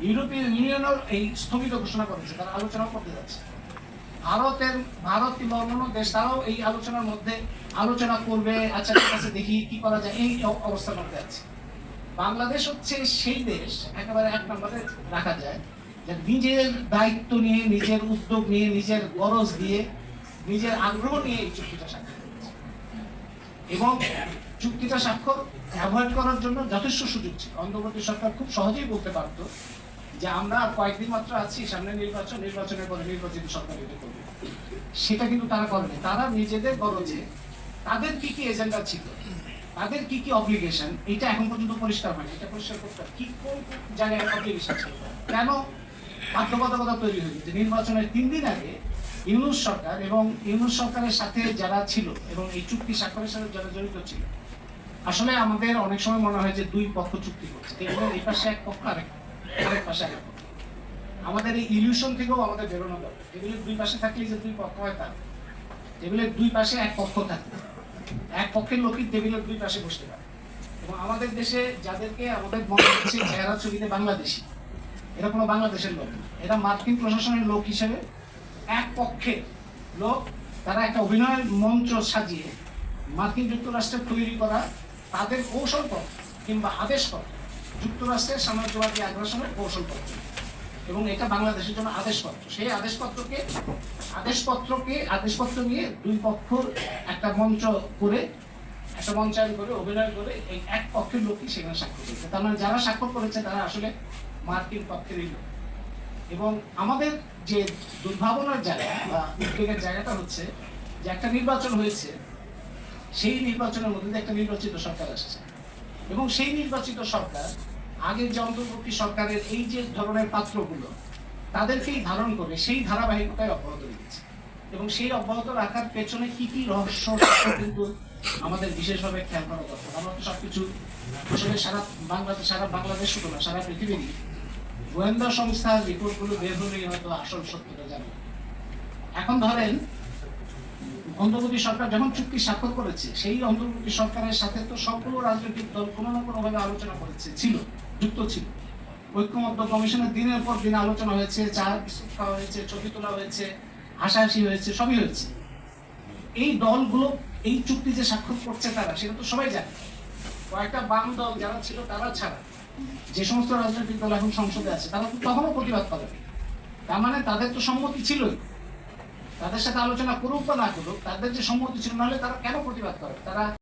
ইউরোপীয় ইউনিয়নও এই স্থগিত ঘোষণা করেছে, তারা আলোচনা করতে যাচ্ছে। ভারত কিংবা অন্যান্য দেশ তারাও এই আলোচনার মধ্যে আলোচনা করবে, আচ্ছা ঠিক আছে দেখি কি করা যায়, এই অবস্থার মধ্যে আছে। বাংলাদেশ হচ্ছে সেই দেশ একেবারে এক নম্বরে রাখা যায় যে নিজের দায়িত্ব নিয়ে, নিজের উদ্যোগ নিয়ে, নিজের গরজ দিয়ে, নিজের আগ্রহ নিয়ে এই চুক্তিটা স্বাক্ষর করেছে। এবং চুক্তিটা স্বাক্ষর অ্যাভয়েড করার জন্য যথেষ্ট সুযোগ ছিল। অন্তর্বর্তী সরকার খুব সহজেই বলতে পারতো যে আমরা আর কয়েকদিন মাত্র আছি, সামনে নির্বাচনের পরে নির্বাচিত সরকার এটা করবে। সেটা কিন্তু তারা করেনি। তারা নিজেদের গরজে তাদের কি কি এজেন্ডা ছিল, তাদের কি কি অব্লিগেশন, এটা এখন পর্যন্ত পরিষ্কার হয়নি। এটা পরিষ্কার করতে হবে কি কোন জায়গায় অব্লিগেশন ছিল, কেন বাধ্যবাধকতা তৈরি হয়েছে যে নির্বাচনের 3 দিন আগে ইউনূস সরকার এবং ইউনূস সরকারের সাথে যারা ছিল এবং এই চুক্তি স্বাক্ষরের সাথে যারা জড়িত ছিল। আসলে আমাদের অনেক সময় মনে হয় যে দুই পক্ষ চুক্তি করছে, এগুলো এই পাশে এক পক্ষ আরেক পাশে এক পক্ষ। আমাদের এই ইলিউশন থেকেও আমাদের বেরোনো দরকার। টেবিলের দুই পাশে থাকলে যে দুই পক্ষ হয় তা, টেবিলের দুই পাশে এক পক্ষ থাকে, এক পক্ষের লোকই টেবিলের দুই পাশে বসতে পারে। এবং আমাদের দেশে যাদেরকে আমাদের মনে হচ্ছে চেহারা ছবিতে বাংলাদেশি, এরা কোনো বাংলাদেশের লোক না, এরা মার্কিন প্রশাসনের লোক হিসেবে এক পক্ষের লোক। তারা একটা অভিনয়ের মঞ্চ সাজিয়ে মার্কিন যুক্তরাষ্ট্রের তৈরি করা তাদের কৌশলপত্র কিংবা আদেশপত্র, যুক্তরাষ্ট্রের সাম্রাজ্যবাদী আগ্রাসনের কৌশলপত্র, এবং এটা বাংলাদেশের জন্য আদেশপত্র। সেই আদেশপত্র নিয়ে দুই পক্ষ একটা মঞ্চ করে, একটা মঞ্চায়ন করে, অভিনয় করে এই এক পক্ষের লোকই সেখানে স্বাক্ষর করেছে। তার মানে যারা স্বাক্ষর করেছে তারা আসলে মার্কিন পক্ষেরই লোক। এবং আমাদের যে দুর্ভাবনার জায়গা বা উদ্বেগের জায়গাটা হচ্ছে যে একটা নির্বাচন হয়েছে, সেই নির্বাচনের মধ্যে একটা নির্বাচিত সরকার আসছে এবং সেই নির্বাচিত সরকার আগের যে অন্তর্বর্তী সরকারের এই যে ধরনের পাত্রগুলো তাদেরকেই ধারণ করে সেই ধারাবাহিকতায় অব্যাহত রেখেছে। এবং সেই অব্যাহত রাখার পেছনে কি কি রহস্য কিন্তু আমাদের বিশেষভাবে খেয়াল করা দরকার। আমরা তো সবকিছু আসলে সারা বাংলাদেশ শুধু না, সারা পৃথিবীরই গোয়েন্দা সংস্থার রিপোর্টগুলো বের হলেই হয়তো আসল সত্যটা জানে। এখন ধরেন অন্তর্বর্তী সরকার যখন চুক্তি স্বাক্ষর করেছে, সেই অন্তর্বর্তী সরকারের সাথে তো সবগুলো রাজনৈতিক দল কোনো না কোনো ভাবে আলোচনা করেছে, যুক্ত ছিল। ঐক্যমত্য কমিশনের দিনের পর দিন আলোচনা হয়েছে, চা বিস্কুট খাওয়া হয়েছে, ছবি তোলা হয়েছে, হাসাহাসি হয়েছে, সবই হয়েছে। এই দলগুলো এই চুক্তি যে স্বাক্ষর করছে তারা সেটা তো সবাই জানে। কয়েকটা বাম দল যারা ছিল তারা ছাড়া যে সমস্ত রাজনৈতিক দল এখন সংসদে আছে তারা তো তখনও প্রতিবাদ করে। তার মানে তাদের তো সম্মতি ছিলই, তাদের সাথে আলোচনা করুক বা না করুক, তাদের যে সম্মতি ছিল, নাহলে তারা কেন প্রতিবাদ করে? তারা